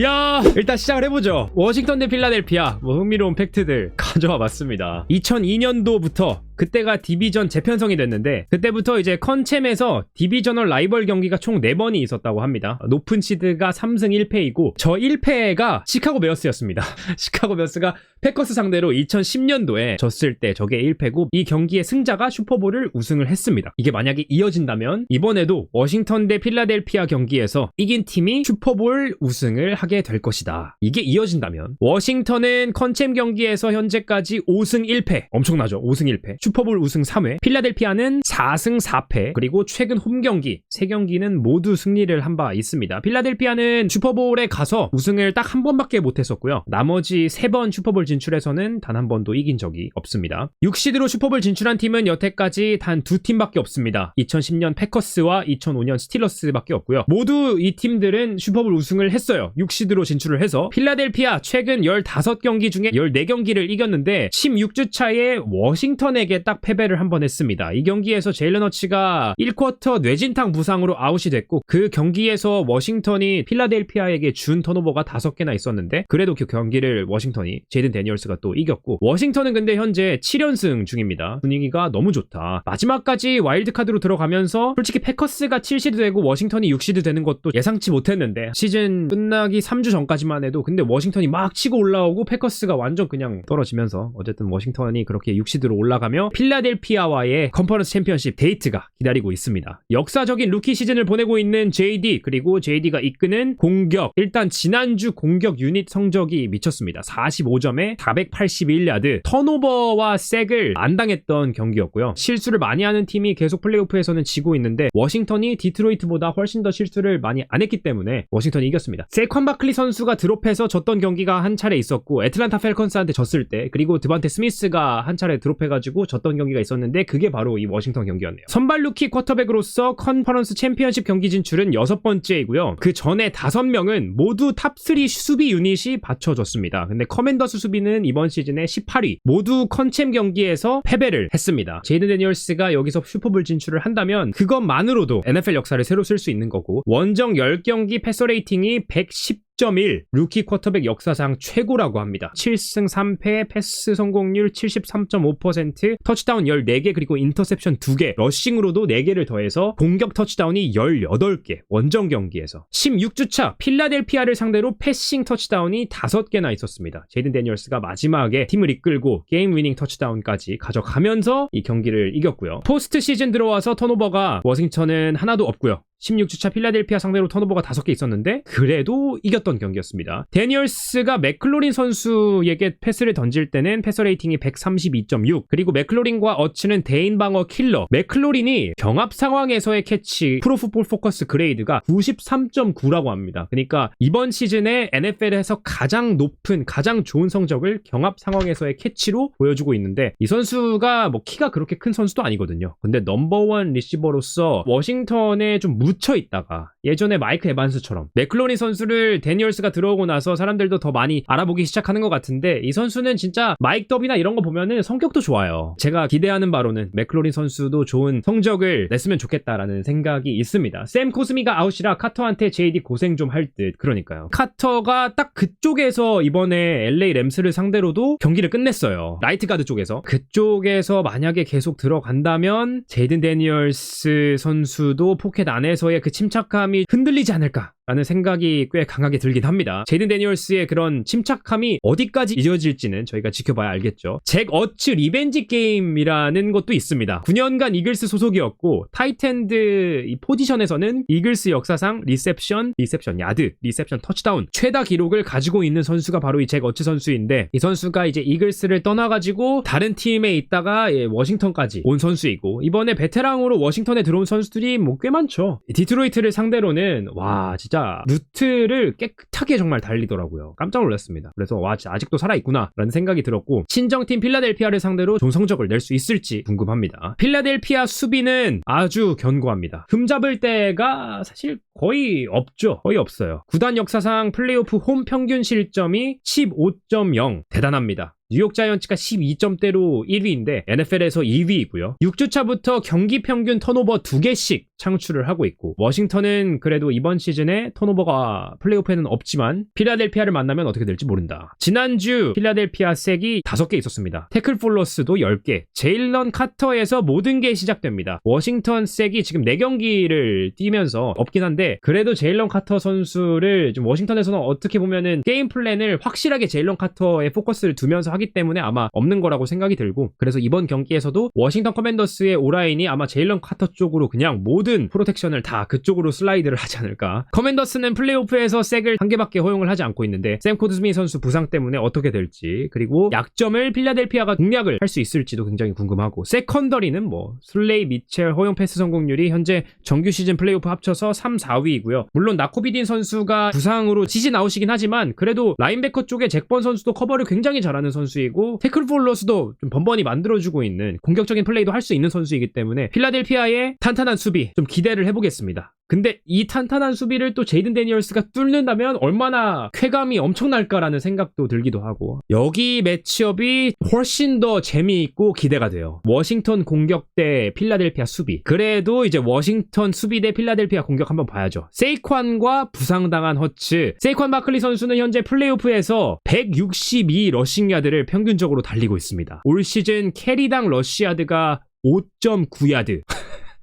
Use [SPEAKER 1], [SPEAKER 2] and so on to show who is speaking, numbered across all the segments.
[SPEAKER 1] 야, 일단 시작을 해보죠. 워싱턴 대 필라델피아, 흥미로운 팩트들 가져와 봤습니다. 2002년도부터 그때가 디비전 재편성이 됐는데, 그때부터 이제 컨챔에서 디비저널 라이벌 경기가 총 4번이 있었다고 합니다. 높은 시드가 3승 1패이고 저 1패가 시카고 베어스였습니다. 시카고 베어스가 패커스 상대로 2010년도에 졌을 때 저게 1패고, 이 경기의 승자가 슈퍼볼을 우승을 했습니다. 이게 만약에 이어진다면 이번에도 워싱턴 대 필라델피아 경기에서 이긴 팀이 슈퍼볼 우승을 하게 될 것이다. 이게 이어진다면 워싱턴은 컨챔 경기에서 현재까지 5승 1패, 엄청나죠? 5승 1패. 슈퍼볼 우승 3회, 필라델피아는 4승 4패, 그리고 최근 홈 경기 3경기는 모두 승리를 한 바 있습니다. 필라델피아는 슈퍼볼에 가서 우승을 딱 한 번밖에 못했었고요. 나머지 3번 슈퍼볼 진출해서는 단 한 번도 이긴 적이 없습니다. 6시드로 슈퍼볼 진출한 팀은 여태까지 단 2팀밖에 없습니다. 2010년 패커스와 2005년 스틸러스밖에 없고요. 모두 이 팀들은 슈퍼볼 우승을 했어요. 6시드로 진출을 해서. 필라델피아 최근 15경기 중에 14경기를 이겼는데 16주 차에 워싱턴에게 딱 패배를 한 번 했습니다. 이 경기에서 제일런 허치가 1쿼터 뇌진탕 부상으로 아웃이 됐고, 그 경기에서 워싱턴이 필라델피아에게 준 턴오버가 5개나 있었는데, 그래도 그 경기를 워싱턴이 제이든 데니얼스가 또 이겼고, 워싱턴은 근데 현재 7연승 중입니다. 분위기가 너무 좋다. 마지막까지 와일드카드로 들어가면서 솔직히 패커스가 7시드 되고 워싱턴이 6시드 되는 것도 예상치 못했는데, 시즌 끝나기 3주 전까지만 해도 근데 워싱턴이 막 치고 올라오고 패커스가 완전 그냥 떨어지면서, 어쨌든 워싱턴이 그렇게 6시드로 올라가며 필라델피아와의 컨퍼런스 챔피언십 데이트가 기다리고 있습니다. 역사적인 루키 시즌을 보내고 있는 JD, 그리고 JD가 이끄는 공격, 일단 지난주 공격 유닛 성적이 미쳤습니다. 45점에 481야드, 턴오버와 색을 안 당했던 경기였고요. 실수를 많이 하는 팀이 계속 플레이오프에서는 지고 있는데, 워싱턴이 디트로이트보다 훨씬 더 실수를 많이 안 했기 때문에 워싱턴이 이겼습니다. 세컨 바클리 선수가 드롭해서 졌던 경기가 한 차례 있었고, 애틀란타 펠컨스한테 졌을 때, 그리고 드반테 스미스가 한 차례 드롭해가지고 졌던 경기가 있었는데, 그게 바로 이 워싱턴 경기였네요. 선발 루키 쿼터백으로서 컨퍼런스 챔피언십 경기 진출은 6번째이고요. 그 전에 5명은 모두 탑3 수비 유닛이 받쳐줬습니다. 근데 커맨더스 수비는 이번 시즌에 18위, 모두 컨챔 경기에서 패배를 했습니다. 제이든 데니얼스가 여기서 슈퍼볼 진출을 한다면 그것만으로도 NFL 역사를 새로 쓸 수 있는 거고, 원정 10경기 패서 레이팅이 110.1, 루키 쿼터백 역사상 최고라고 합니다. 7승 3패, 패스 성공률 73.5%, 터치다운 14개, 그리고 인터셉션 2개, 러싱으로도 4개를 더해서 공격 터치다운이 18개, 원정 경기에서. 16주차 필라델피아를 상대로 패싱 터치다운이 5개나 있었습니다. 제이든 데니얼스가 마지막에 팀을 이끌고 게임 위닝 터치다운까지 가져가면서 이 경기를 이겼고요. 포스트 시즌 들어와서 턴오버가 워싱턴은 하나도 없고요. 16주차 필라델피아 상대로 턴오버가 5개 있었는데 그래도 이겼던 경기였습니다. 데니얼스가 맥클로린 선수에게 패스를 던질 때는 패서 레이팅이 132.6, 그리고 맥클로린과 어츠는 대인 방어 킬러. 맥클로린이 경합 상황에서의 캐치 프로풋볼 포커스 그레이드가 93.9라고 합니다. 그러니까 이번 시즌에 NFL에서 가장 높은, 가장 좋은 성적을 경합 상황에서의 캐치로 보여주고 있는데, 이 선수가 뭐 키가 그렇게 큰 선수도 아니거든요. 근데 넘버원 리시버로서 워싱턴에 좀 묻혀 있다가 예전에 마이크 에반스처럼, 맥클로린 선수를 데니얼스가 들어오고 나서 사람들도 더 많이 알아보기 시작하는 것 같은데, 이 선수는 진짜 마이크 더비나 이런 거 보면은 성격도 좋아요. 제가 기대하는 바로는 맥클로린 선수도 좋은 성적을 냈으면 좋겠다라는 생각이 있습니다. 샘 코스미가 아웃이라 카터한테 JD 고생 좀 할 듯. 그러니까요. 카터가 딱 그쪽에서 이번에 LA 램스를 상대로도 경기를 끝냈어요. 라이트 가드 쪽에서. 그쪽에서 만약에 계속 들어간다면 제이든 데니얼스 선수도 포켓 안에서의 그 침착함이 흔들리지 않을까 라는 생각이 꽤 강하게 들긴 합니다. 제이든 데니얼스의 그런 침착함이 어디까지 이어질지는 저희가 지켜봐야 알겠죠. 잭 어츠 리벤지 게임이라는 것도 있습니다. 9년간 이글스 소속이었고, 타이트엔드 이 포지션에서는 이글스 역사상 리셉션 야드, 리셉션 터치다운 최다 기록을 가지고 있는 선수가 바로 이 잭 어츠 선수인데, 이 선수가 이제 이글스를 떠나가지고 다른 팀에 있다가 워싱턴까지 온 선수이고, 이번에 베테랑으로 워싱턴에 들어온 선수들이 뭐 꽤 많죠. 디트로이트를 상대로는 와 진짜 루트를 깨끗하게 정말 달리더라고요. 깜짝 놀랐습니다. 그래서 와 진짜 아직도 살아있구나 라는 생각이 들었고, 친정팀 필라델피아를 상대로 좋은 성적을 낼 수 있을지 궁금합니다. 필라델피아 수비는 아주 견고합니다. 흠잡을 때가 사실 거의 없죠. 거의 없어요. 구단 역사상 플레이오프 홈 평균 실점이 15.0 대단합니다. 뉴욕 자이언츠가 12점대로 1위인데 NFL에서 2위이고요. 6주차부터 경기 평균 턴오버 2개씩 창출을 하고 있고, 워싱턴은 그래도 이번 시즌에 턴오버가 플레이오프에는 없지만 필라델피아를 만나면 어떻게 될지 모른다. 지난주 필라델피아 색이 5개 있었습니다. 태클 폴러스도 10개. 제일런 카터에서 모든 게 시작됩니다. 워싱턴 색이 지금 4경기를 뛰면서 없긴 한데, 그래도 제일런 카터 선수를 좀 워싱턴에서는 어떻게 보면은 게임 플랜을 확실하게 제일런 카터에 포커스를 두면서 하기 때문에 아마 없는 거라고 생각이 들고, 그래서 이번 경기에서도 워싱턴 커맨더스의 오라인이 아마 제일런 카터 쪽으로 그냥 모든 프로텍션을 다 그쪽으로 슬라이드를 하지 않을까. 커맨더스는 플레이오프에서 색을 한 개밖에 허용을 하지 않고 있는데 샘 코드스미 선수 부상 때문에 어떻게 될지, 그리고 약점을 필라델피아가 공략을 할 수 있을지도 굉장히 궁금하고, 세컨더리는 뭐 슬레이, 미첼 허용 패스 성공률이 현재 정규 시즌 플레이오프 합쳐서 3, 4위이고요. 물론 나코비딘 선수가 부상으로 시즌 아웃이긴 하지만 그래도 라인베커 쪽에 잭번 선수도 커버를 굉장히 잘하는 선수이고, 태클 폴러스도 좀 번번이 만들어주고 있는 공격적인 플레이도 할 수 있는 선수이기 때문에 필라델피아의 탄탄한 수비 좀 기대를 해보겠습니다. 근데 이 탄탄한 수비를 또 제이든 데니얼스가 뚫는다면 얼마나 쾌감이 엄청날까라는 생각도 들기도 하고, 여기 매치업이 훨씬 더 재미있고 기대가 돼요. 워싱턴 공격 대 필라델피아 수비. 그래도 이제 워싱턴 수비 대 필라델피아 공격 한번 봐야죠. 세이콴과 부상당한 허츠. 세이콴 바클리 선수는 현재 플레이오프에서 162 러싱 야드를 평균적으로 달리고 있습니다. 올 시즌 캐리당 러쉬 야드가 5.9야드.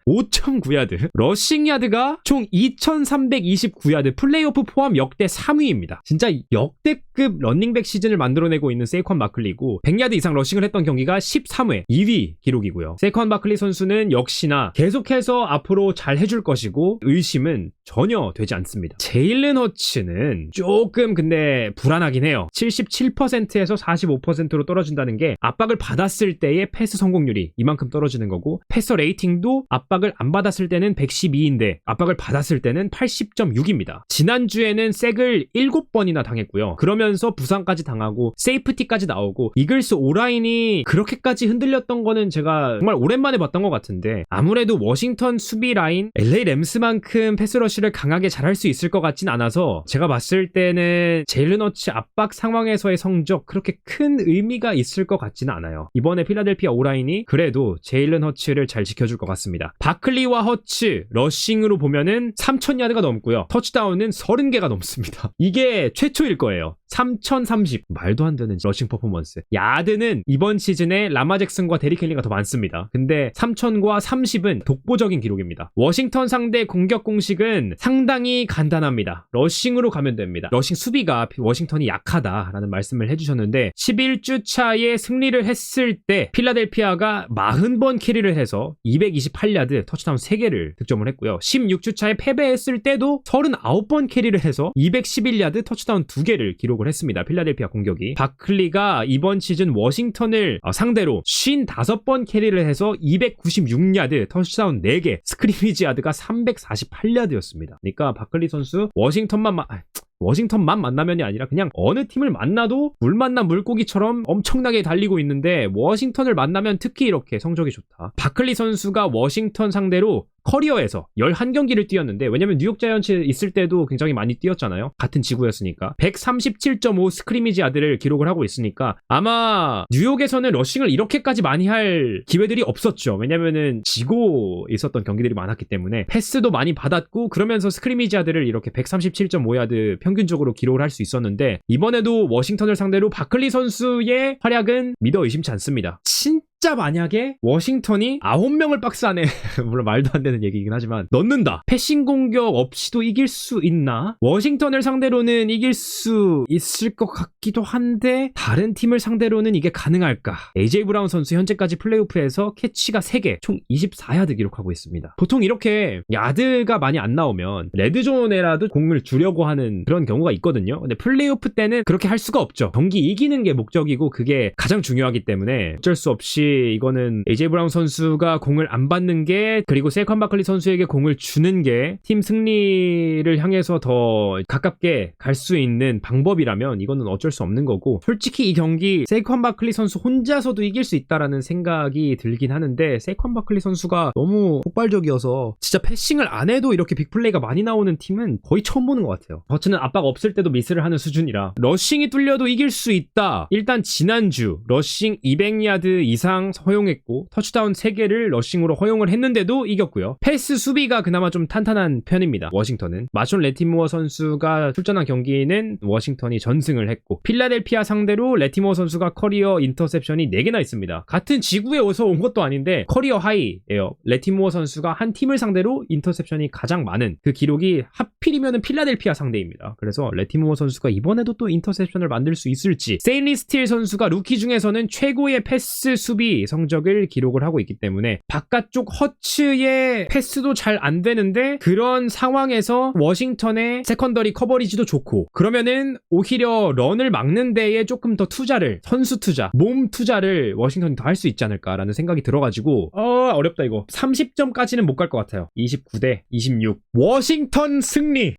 [SPEAKER 1] 5.9야드. 러싱 야드가 총 2329야드. 플레이오프 포함 역대 3위입니다. 진짜 역대급 런닝백 시즌을 만들어내고 있는 세이콴 바클리고, 100야드 이상 러싱을 했던 경기가 13회 2위 기록이고요. 세이콴 바클리 선수는 역시나 계속해서 앞으로 잘 해줄 것이고 의심은 전혀 되지 않습니다. 제일른 허츠는 조금 근데 불안하긴 해요. 77%에서 45%로 떨어진다는 게 압박을 받았을 때의 패스 성공률이 이만큼 떨어지는 거고, 패서 레이팅도 압박을 안 받았을 때는 112인데 압박을 받았을 때는 80.6입니다. 지난주에는 색을 7번이나 당했고요. 그러면서 부상까지 당하고 세이프티까지 나오고, 이글스 오라인이 그렇게까지 흔들렸던 거는 제가 정말 오랜만에 봤던 것 같은데, 아무래도 워싱턴 수비 라인 LA 램스만큼 패스러시를 강하게 잘할 수 있을 것 같진 않아서 제가 봤을 때는 제일른 허츠 압박 상황에서의 성적 그렇게 큰 의미가 있을 것 같지는 않아요. 이번에 필라델피아 오라인이 그래도 제일른 허츠를 잘 지켜줄 것 같습니다. 바클리와 허츠 러싱으로 보면은 3000야드가 넘고요. 터치다운은 30개가 넘습니다. 이게 최초일 거예요. 3030. 말도 안 되는 러싱 퍼포먼스. 야드는 이번 시즌에 라마 잭슨과 데릭 헨리가 더 많습니다. 근데 3000과 30은 독보적인 기록입니다. 워싱턴 상대 공격 공식은 상당히 간단합니다. 러싱으로 가면 됩니다. 러싱 수비가 워싱턴이 약하다라는 말씀을 해주셨는데, 11주 차에 승리를 했을 때 필라델피아가 40번 캐리를 해서 228야드 터치다운 3개를 득점을 했고요. 16주 차에 패배했을 때도 39번 캐리를 해서 211야드 터치다운 2개를 기록을 했습니다. 필라델피아 공격이. 바클리가 이번 시즌 워싱턴을 상대로 55번 캐리를 해서 296야드 터치다운 4개, 스크리미지 야드가 348야드였습니다. 그러니까 바클리 선수 워싱턴만 만나면이 아니라 그냥 어느 팀을 만나도 물 만난 물고기처럼 엄청나게 달리고 있는데, 워싱턴을 만나면 특히 이렇게 성적이 좋다. 바클리 선수가 워싱턴 상대로 커리어에서 11경기를 뛰었는데, 왜냐면 뉴욕 자이언츠 있을 때도 굉장히 많이 뛰었잖아요. 같은 지구였으니까. 137.5 스크리미지 야드를 기록을 하고 있으니까 아마 뉴욕에서는 러싱을 이렇게까지 많이 할 기회들이 없었죠. 왜냐면은 지고 있었던 경기들이 많았기 때문에 패스도 많이 받았고, 그러면서 스크리미지 야드를 이렇게 137.5야드 평균적으로 기록을 할 수 있었는데, 이번에도 워싱턴을 상대로 바클리 선수의 활약은 믿어 의심치 않습니다. 진짜 만약에 워싱턴이 9명을 박스 안에 물론 말도 안 되는 얘기긴 하지만 넣는다. 패싱 공격 없이도 이길 수 있나? 워싱턴을 상대로는 이길 수 있을 것 같기도 한데 다른 팀을 상대로는 이게 가능할까? AJ 브라운 선수 현재까지 플레이오프에서 캐치가 3개, 총 24야드 기록하고 있습니다. 보통 이렇게 야드가 많이 안 나오면 레드존에라도 공을 주려고 하는 그런 경우가 있거든요. 근데 플레이오프 때는 그렇게 할 수가 없죠. 경기 이기는 게 목적이고 그게 가장 중요하기 때문에 어쩔 수 없이 굳이 이거는 AJ 브라운 선수가 공을 안 받는 게, 그리고 세이콘 바클리 선수에게 공을 주는 게 팀 승리를 향해서 더 가깝게 갈 수 있는 방법이라면 이거는 어쩔 수 없는 거고, 솔직히 이 경기 세이콘 바클리 선수 혼자서도 이길 수 있다라는 생각이 들긴 하는데, 세이콘 바클리 선수가 너무 폭발적이어서 진짜 패싱을 안 해도 이렇게 빅플레이가 많이 나오는 팀은 거의 처음 보는 것 같아요. 버츠는 압박 없을 때도 미스를 하는 수준이라 러싱이 뚫려도 이길 수 있다. 일단 지난주 러싱 200야드 이상 허용했고 터치다운 3개를 러싱으로 허용을 했는데도 이겼고요. 패스 수비가 그나마 좀 탄탄한 편입니다. 워싱턴은 마션 레티모어 선수가 출전한 경기는 워싱턴이 전승을 했고, 필라델피아 상대로 레티모어 선수가 커리어 인터셉션이 4개나 있습니다. 같은 지구에 어서 온 것도 아닌데 커리어 하이예요. 레티모어 선수가 한 팀을 상대로 인터셉션이 가장 많은 그 기록이 하필이면은 필라델피아 상대입니다. 그래서 레티모어 선수가 이번에도 또 인터셉션을 만들 수 있을지, 세일리 스틸 선수가 루키 중에서는 최고의 패스 수비 성적을 기록을 하고 있기 때문에 바깥쪽 허츠의 패스도 잘 안 되는데, 그런 상황에서 워싱턴의 세컨더리 커버리지도 좋고, 그러면은 오히려 런을 막는 데에 조금 더 투자를, 선수 투자, 몸 투자를 워싱턴이 더 할 수 있지 않을까라는 생각이 들어가지고 어렵다 이거. 30점까지는 못 갈 것 같아요. 29대 26 워싱턴 승리.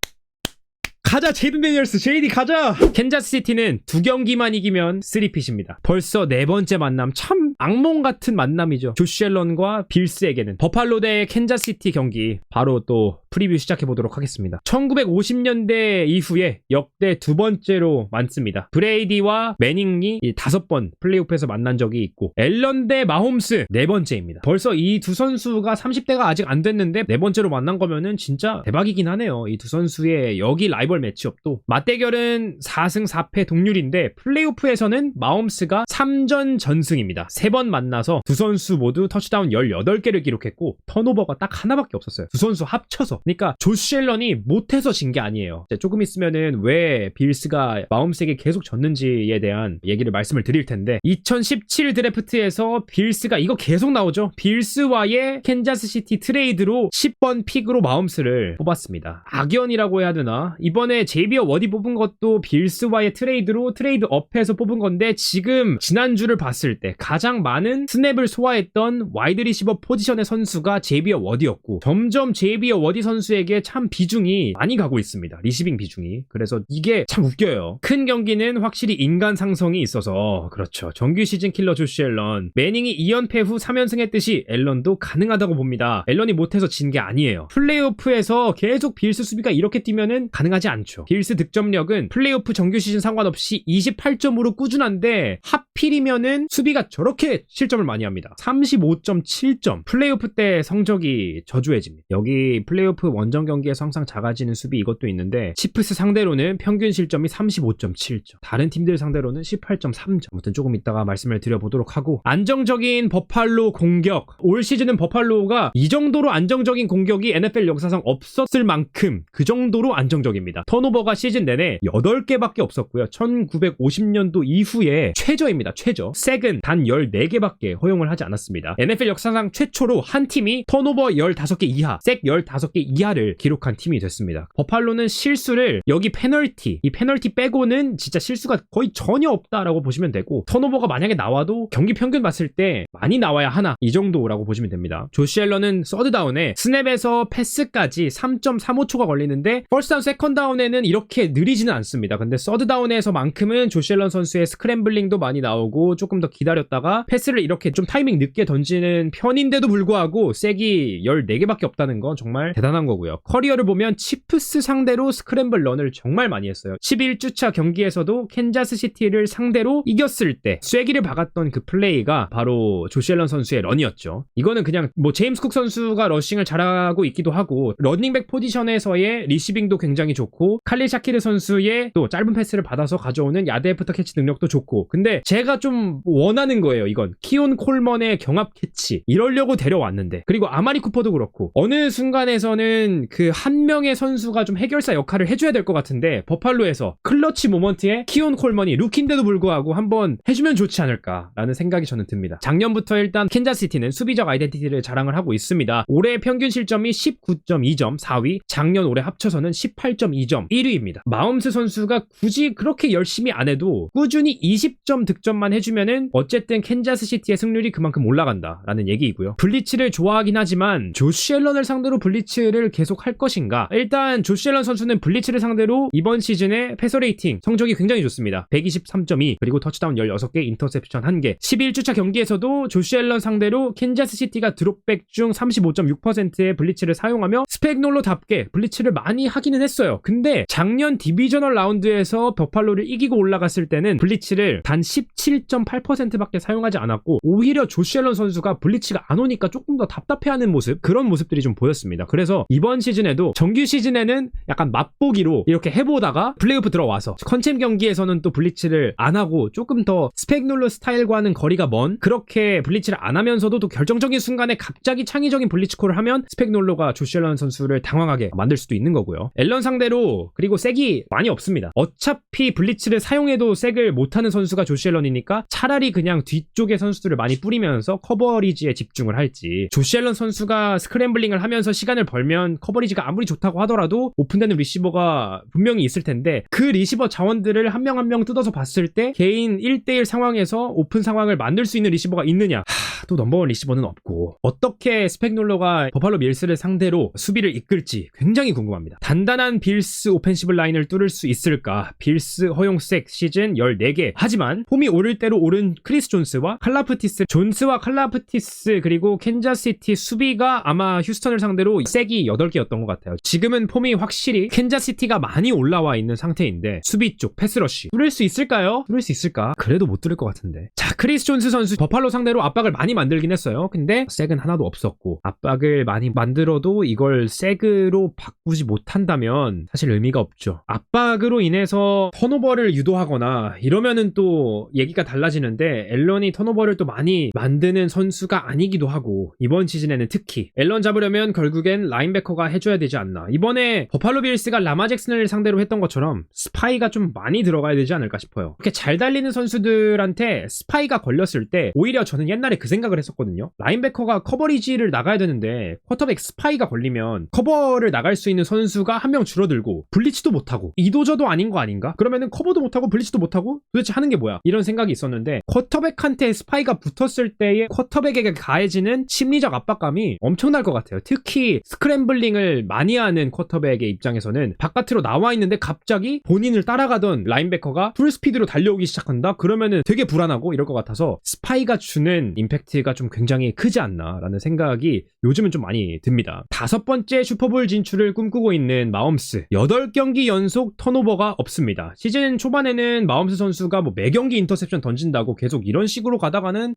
[SPEAKER 1] 가자 제이든 데니얼스, JD 가자. 캔자스시티는 2경기만 이기면 3핏입니다. 벌써 4번째 만남, 참 악몽 같은 만남이죠. 조시 앨런과 빌스에게는. 버팔로 대 캔자스시티 경기 바로 또 프리뷰 시작해보도록 하겠습니다. 1950년대 이후에 역대 2번째로 많습니다. 브레이디와 매닝이 5번 플레이오프에서 만난 적이 있고, 앨런 대 마홈스 4번째입니다. 벌써 이 두 선수가 30대가 아직 안 됐는데 4번째로 만난 거면은 진짜 대박이긴 하네요. 이 두 선수의 여기 라이벌 매치업도. 맞대결은 4승 4패 동률인데 플레이오프에서는 마홈스가 3전 전승입니다. 3번 만나서 두 선수 모두 터치다운 18개를 기록했고 턴오버가 딱 하나밖에 없었어요. 두 선수 합쳐서. 그러니까 조시 앨런이 못해서 진 게 아니에요. 조금 있으면은 왜 빌스가 마홈스에게 계속 졌는지에 대한 얘기를 말씀을 드릴 텐데, 2017 드래프트에서 빌스가, 이거 계속 나오죠. 빌스와의 캔자스시티 트레이드로 10번 픽으로 마홈스를 뽑았습니다. 악연이라고 해야 되나? 이번에 제이비어 워디 뽑은 것도 빌스와의 트레이드로 트레이드업해서 뽑은 건데, 지금 지난주를 봤을 때 가장 많은 스냅을 소화했던 와이드 리시버 포지션의 선수가 제이비어 워디였고, 점점 제이비어 워디 선수에게 참 비중이 많이 가고 있습니다. 리시빙 비중이. 그래서 이게 참 웃겨요. 큰 경기는 확실히 인간 상성이 있어서 그렇죠. 정규 시즌 킬러 조시 앨런. 매닝이 2연패 후 3연승 했듯이 앨런도 가능하다고 봅니다. 앨런이 못해서 진 게 아니에요. 플레이오프에서 계속 빌스 수비가 이렇게 뛰면은 가능하지 않죠. 빌스 득점력은 플레이오프 정규 시즌 상관없이 28점으로 꾸준한데, 하필이면은 수비가 저렇게 실점을 많이 합니다. 35.7점. 플레이오프 때 성적이 저조해집니다. 여기 플레이오프 원정 경기에서 항상 작아지는 수비 이것도 있는데, 치프스 상대로는 평균 실점이 35.7점, 다른 팀들 상대로는 18.3점. 아무튼 조금 이따가 말씀을 드려보도록 하고, 안정적인 버팔로 공격. 올 시즌은 버팔로가 이 정도로 안정적인 공격이 NFL 역사상 없었을 만큼 그 정도로 안정적입니다. 턴오버가 시즌 내내 8개밖에 없었고요. 1950년도 이후에 최저입니다. 최저. 색은 단 14개밖에 허용을 하지 않았습니다. NFL 역사상 최초로 한 팀이 턴오버 15개 이하, 색 15개 이하를 기록한 팀이 됐습니다. 버팔로는 실수를, 여기 페널티, 이 페널티 빼고는 진짜 실수가 거의 전혀 없다라고 보시면 되고, 턴오버가 만약에 나와도 경기 평균 봤을 때 많이 나와야 하나, 이 정도라고 보시면 됩니다. 조시 앨런은 서드다운에 스냅에서 패스까지 3.35초가 걸리는데, 퍼스트다운 세컨다운에는 이렇게 느리지는 않습니다. 근데 서드다운에서만큼은 조시 앨런 선수의 스크램블링도 많이 나오고, 조금 더 기다렸다가 패스를 이렇게 좀 타이밍 늦게 던지는 편인데도 불구하고 색이 14개밖에 없다는 건 정말 대단한 거고요. 커리어를 보면 치프스 상대로 스크램블 런을 정말 많이 했어요. 11주차 경기에서도 캔자스시티를 상대로 이겼을 때 쐐기를 박았던 그 플레이가 바로 조시 앨런 선수의 런이었죠. 이거는 그냥 뭐 제임스 쿡 선수가 러싱을 잘하고 있기도 하고, 러닝백 포지션에서의 리시빙도 굉장히 좋고, 칼릴 샤키르 선수의 또 짧은 패스를 받아서 가져오는 야드 애프터 캐치 능력도 좋고, 근데 제가 좀 원하는 거예요. 이건 키온 콜먼의 경합 캐치, 이러려고 데려왔는데, 그리고 아마리 쿠퍼도 그렇고 어느 순간에서는 그 한 명의 선수가 좀 해결사 역할을 해줘야 될 것 같은데, 버팔로에서 클러치 모먼트에 키온 콜먼이 루키인데도 불구하고 한번 해주면 좋지 않을까라는 생각이 저는 듭니다. 작년부터 일단 캔자스시티는 수비적 아이덴티티를 자랑을 하고 있습니다. 올해 평균 실점이 19.2점 4위, 작년 올해 합쳐서는 18.2점 22점 1위입니다. 마홈스 선수가 굳이 그렇게 열심히 안 해도 꾸준히 20점 득점만 해주면은 어쨌든 캔자스 시티의 승률이 그만큼 올라간다라는 얘기이고요. 블리츠를 좋아하긴 하지만 조시 앨런을 상대로 블리츠를 계속 할 것인가? 일단 조시 앨런 선수는 블리츠를 상대로 이번 시즌에 패서 레이팅 성적이 굉장히 좋습니다. 123.2 그리고 터치다운 16개, 인터셉션 1개. 11주차 경기에서도 조시 앨런 상대로 캔자스 시티가 드롭백 중 35.6%의 블리츠를 사용하며 스펙놀로답게 블리츠를 많이 하기는 했어요. 근데 작년 디비저널 라운드에서 버팔로를 이기고 올라갔을 때는 블리츠를 단 17.8%밖에 사용하지 않았고 오히려 조시 앨런 선수가 블리츠가 안 오니까 조금 더 답답해하는 모습, 그런 모습들이 좀 보였습니다. 그래서 이번 시즌에도 정규 시즌에는 약간 맛보기로 이렇게 해보다가 플레이오프 들어와서 컨챔 경기에서는 또 블리츠를 안 하고 조금 더 스펙놀로 스타일과는 거리가 먼, 그렇게 블리츠를 안 하면서도 또 결정적인 순간에 갑자기 창의적인 블리츠콜을 하면 스펙놀로가 조시 앨런 선수를 당황하게 만들 수도 있는 거고요. 앨런 상대로 그리고 색이 많이 없습니다. 어차피 블리츠를 사용해도 색을 못하는 선수가 조시 앨런이니까 차라리 그냥 뒤쪽에 선수들을 많이 뿌리면서 커버리지에 집중을 할지, 조시 앨런 선수가 스크램블링을 하면서 시간을 벌면 커버리지가 아무리 좋다고 하더라도 오픈되는 리시버가 분명히 있을 텐데 그 리시버 자원들을 한 명 한 명 뜯어서 봤을 때 개인 1대1 상황에서 오픈 상황을 만들 수 있는 리시버가 있느냐? 또 넘버원 리시버는 없고 어떻게 스펙놀로가 버팔로 밀스를 상대로 수비를 이끌지 굉장히 궁금합니다. 단단한 빌스 오펜시브 라인을 뚫을 수 있을까? 빌스 허용색 시즌 14개. 하지만 폼이 오를 대로 오른 크리스 존스와 칼라프티스 그리고 캔자스시티 수비가 아마 휴스턴을 상대로 색이 8개였던 것 같아요. 지금은 폼이 확실히 캔자스시티가 많이 올라와 있는 상태인데 수비 쪽 패스러쉬 뚫을 수 있을까요? 뚫을 수 있을까? 그래도 못 뚫을 것 같은데. 자, 크리스 존스 선수 버팔로 상대로 압박을 많이 만들긴 했어요. 근데 색은 하나도 없었고 압박을 많이 만들어도 이걸 색으로 바꾸지 못한다면 사실 의미가 없죠. 압박으로 인해서 턴오버를 유도하거나 이러면은 또 얘기가 달라지는데 앨런이 턴오버를 또 많이 만드는 선수가 아니기도 하고 이번 시즌에는 특히 앨런 잡으려면 결국엔 라인베커가 해줘야 되지 않나. 이번에 버팔로 빌스가 라마 잭슨을 상대로 했던 것처럼 스파이가 좀 많이 들어가야 되지 않을까 싶어요. 이렇게 잘 달리는 선수들한테 스파이가 걸렸을 때 오히려 저는 옛날에 그 생각을 했었거든요. 라인베커가 커버리지를 나가야 되는데 쿼터백 스파이가 걸리면 커버를 나갈 수 있는 선수가 한 명 줄어들고 블리츠도 못하고 이도저도 아닌 거 아닌가? 그러면은 커버도 못하고 블리츠도 못하고 도대체 하는 게 뭐야? 이런 생각이 있었는데 쿼터백한테 스파이가 붙었을 때의 쿼터백에게 가해지는 심리적 압박감이 엄청날 것 같아요. 특히 스크램블링을 많이 하는 쿼터백의 입장에서는 바깥으로 나와 있는데 갑자기 본인을 따라가던 라인베커가 풀스피드로 달려오기 시작한다? 그러면은 되게 불안하고 이럴 것 같아서 스파이가 주는 임팩트가 좀 굉장히 크지 않나라는 생각이 요즘은 좀 많이 듭니다. 5번째 슈퍼볼 진출을 꿈꾸고 있는 마홈스. 8경기 연속 턴오버가 없습니다. 시즌 초반에는 마홈스 선수가 뭐 매경기 인터셉션 던진다고 계속 이런 식으로 가다가는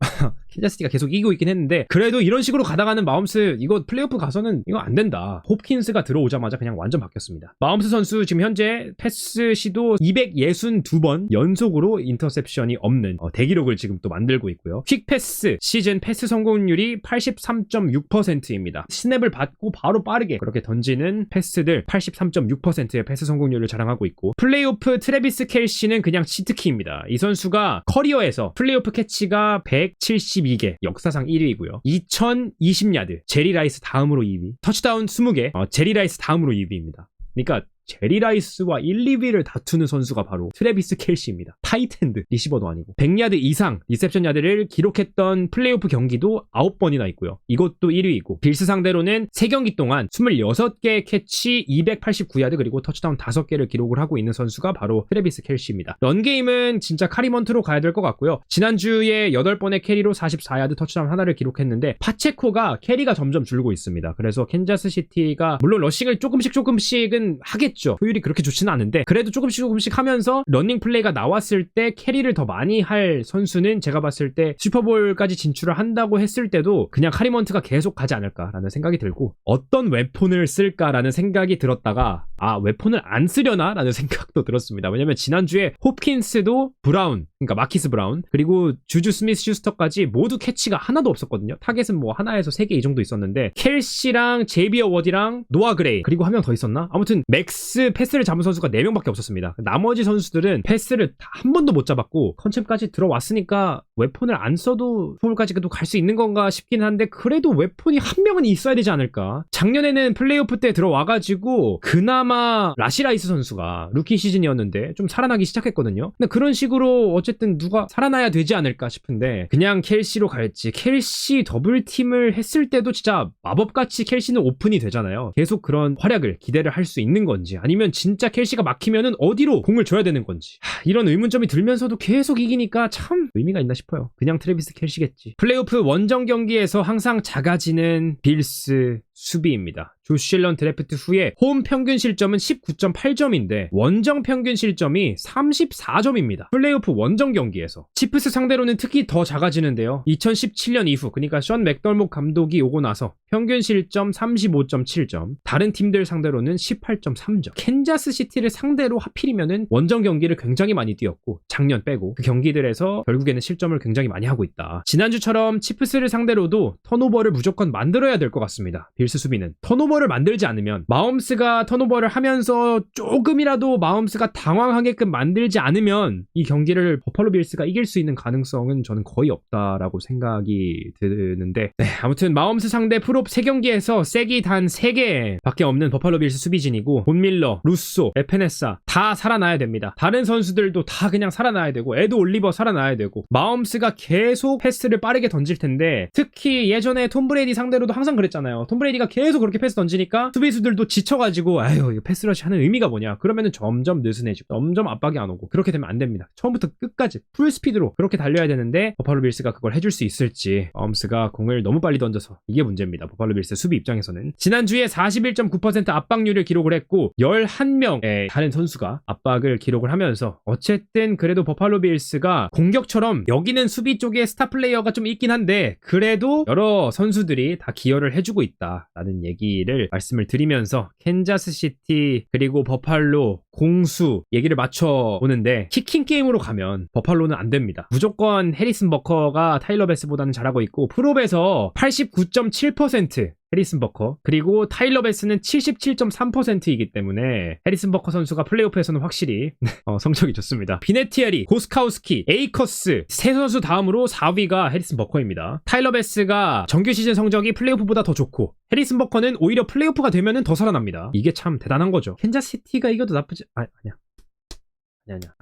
[SPEAKER 1] 캔자스시티가 계도 이기고 있긴 했는데 그래도 이런 식으로 가다가는 마홈스 이거 플레이오프 가서는 이거 안 된다. 홉킨스가 들어오자마자 그냥 완전 바뀌었습니다. 마홈스 선수 지금 현재 패스 시도 262번 연속으로 인터셉션이 없는 대기록을 지금 또 만들고 있고요. 퀵패스 시즌 패스 성공률이 83.6%입니다. 스냅을 받고 바로 빠르게 그렇게 던지는 패스들 83.6%의 패스 성공률을 자랑하고 있고 플레이오프 트래비스 켈시는 그냥 치트키입니다. 이 선수가 커리어에서 플레이오프 캐치가 172개 역사상 1위이고요. 2020야드 제리 라이스 다음으로 2위, 터치다운 20개 제리 라이스 다음으로 2위입니다. 그러니까 제리 라이스와 1, 2위를 다투는 선수가 바로 트래비스 켈시입니다. 타이트엔드, 리시버도 아니고 100야드 이상 리셉션 야드를 기록했던 플레이오프 경기도 9번이나 있고요. 이것도 1위이고 빌스 상대로는 3경기 동안 26개의 캐치 289야드 그리고 터치다운 5개를 기록을 하고 있는 선수가 바로 트래비스 켈시입니다. 런게임은 진짜 카리먼트로 가야 될 것 같고요. 지난주에 8번의 캐리로 44야드 터치다운 하나를 기록했는데 파체코가 캐리가 점점 줄고 있습니다. 그래서 캔자스시티가 물론 러싱을 조금씩은 하겠죠. 효율이 그렇게 좋지는 않은데 그래도 조금씩 하면서 러닝 플레이가 나왔을 때 캐리를 더 많이 할 선수는 제가 봤을 때 슈퍼볼까지 진출을 한다고 했을 때도 그냥 카리먼트가 계속 가지 않을까라는 생각이 들고 어떤 웨폰을 쓸까라는 생각이 들었다가 웨폰을 안 쓰려나? 라는 생각도 들었습니다. 왜냐면 지난주에 홉킨스도 브라운, 그러니까 마키스 브라운 그리고 주주 스미스 슈스터까지 모두 캐치가 하나도 없었거든요. 타겟은 뭐 하나에서 3개 이 정도 있었는데 켈시랑 제이비어 워디랑 노아 그레이 그리고 한 명 더 있었나? 아무튼 맥스 빅스 패스를 잡은 선수가 4명밖에 없었습니다. 나머지 선수들은 패스를 다 한 번도 못 잡았고 컨챔까지 들어왔으니까 웨폰을 안 써도 슈퍼볼까지도 갈 수 있는 건가 싶긴 한데 그래도 웨폰이 한 명은 있어야 되지 않을까. 작년에는 플레이오프 때 들어와가지고 그나마 라시라이스 선수가 루키 시즌이었는데 좀 살아나기 시작했거든요. 근데 그런 식으로 어쨌든 누가 살아나야 되지 않을까 싶은데 그냥 켈시로 갈지. 켈시 더블팀을 했을 때도 진짜 마법같이 켈시는 오픈이 되잖아요. 계속 그런 활약을 기대를 할 수 있는 건지 아니면 진짜 켈시가 막히면은 어디로 공을 줘야 되는 건지 이런 의문점이 들면서도 계속 이기니까 참 의미가 있나 싶어요. 그냥 트래비스 켈시겠지. 플레이오프 원정 경기에서 항상 작아지는 빌스 수비입니다. 조시 앨런 드래프트 후에 홈 평균 실점은 19.8점인데 원정 평균 실점이 34점입니다. 플레이오프 원정 경기에서. 치프스 상대로는 특히 더 작아지는데요. 2017년 이후 그러니까 션 맥덜목 감독이 오고 나서 평균 실점 35.7점, 다른 팀들 상대로는 18.3점. 캔자스 시티를 상대로 하필이면은 원정 경기를 굉장히 많이 뛰었고 작년 빼고 그 경기들에서 결국에는 실점을 굉장히 많이 하고 있다. 지난주처럼 치프스를 상대로도 턴오버를 무조건 만들어야 될 것 같습니다. 빌스 수비는 턴오버를 만들지 않으면 마홈스가 턴오버를 하면서 조금이라도 마홈스가 당황하게끔 만들지 않으면 이 경기를 버팔로 빌스가 이길 수 있는 가능성은 저는 거의 없다라고 생각이 드는데 아무튼 마홈스 상대 프롭 3경기에서 쐐기 단 3개 밖에 없는 버팔로 빌스 수비진이고 본 밀러, 루소, 에페네사 다 살아나야 됩니다. 다른 선수들도 다 그냥 살아나야 되고 에드 올리버 살아나야 되고 마홈스가 계속 패스를 빠르게 던질 텐데 특히 예전에 톰 브레이디 상대로도 항상 그랬잖아요. 톰 브레이디가 계속 그렇게 패스 던지니까 수비수들도 지쳐가지고 아유 이거 패스러시 하는 의미가 뭐냐. 그러면은 점점 느슨해지고 점점 압박이 안 오고 그렇게 되면 안 됩니다. 처음부터 끝까지 풀스피드로 그렇게 달려야 되는데 버팔로 빌스가 그걸 해줄 수 있을지. 마홈스가 공을 너무 빨리 던져서 이게 문제입니다. 버팔로 빌스 수비 입장에서는. 지난주에 41.9% 압박률을 기록을 했고 11명의 다른 선수가 압박을 기록을 하면서 어쨌든 그래도 버팔로 빌스가 공격처럼 여기는 수비 쪽에 스타 플레이어가 좀 있긴 한데 그래도 여러 선수들이 다 기여를 해주고 있다라는 얘기를 말씀을 드리면서 캔자스 시티 그리고 버팔로 공수 얘기를 맞춰보는데 키킹 게임으로 가면 버팔로는 안 됩니다. 무조건 해리슨 버커가 타일러 베스보다는 잘하고 있고 프롭에서 89.7% 해리슨 버커 그리고 타일러 베스는 77.3%이기 때문에 해리슨 버커 선수가 플레이오프에서는 확실히 성적이 좋습니다. 비네티에리, 고스카우스키, 에이커스 세 선수 다음으로 4위가 해리슨 버커입니다. 타일러 베스가 정규 시즌 성적이 플레이오프보다 더 좋고 해리슨 버커는 오히려 플레이오프가 되면은 더 살아납니다. 이게 참 대단한 거죠. 캔자스시티가 이겨도 나쁘지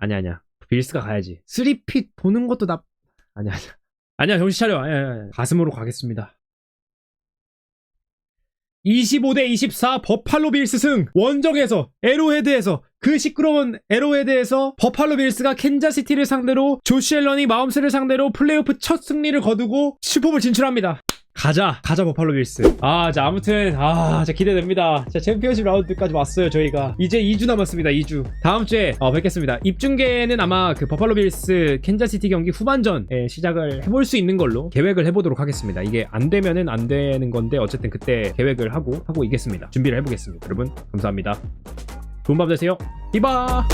[SPEAKER 1] 아니야. 빌스가 가야지. 3핏 보는 것도 아니야 정신 차려. 가슴으로 가겠습니다. 25대 24 버팔로 빌스 승. 원정에서 에로헤드에서 그 시끄러운 에로헤드에서 버팔로 빌스가 캔자시티를 상대로 조시 앨런이 마홈스를 상대로 플레이오프 첫 승리를 거두고 슈퍼볼 진출합니다. 가자 버팔로 빌스. 자 아무튼 진짜 기대됩니다. 자 챔피언십 라운드까지 왔어요. 저희가 이제 2주 남았습니다. 2주 다음 주에 뵙겠습니다. 입중계는 아마 그 버팔로 빌스 캔자시티 경기 후반전에 시작을 해볼 수 있는 걸로 계획을 해보도록 하겠습니다. 이게 안 되면은 안 되는 건데 어쨌든 그때 계획을 하고 이겠습니다. 준비를 해보겠습니다. 여러분 감사합니다. 좋은 밤 되세요. 이바.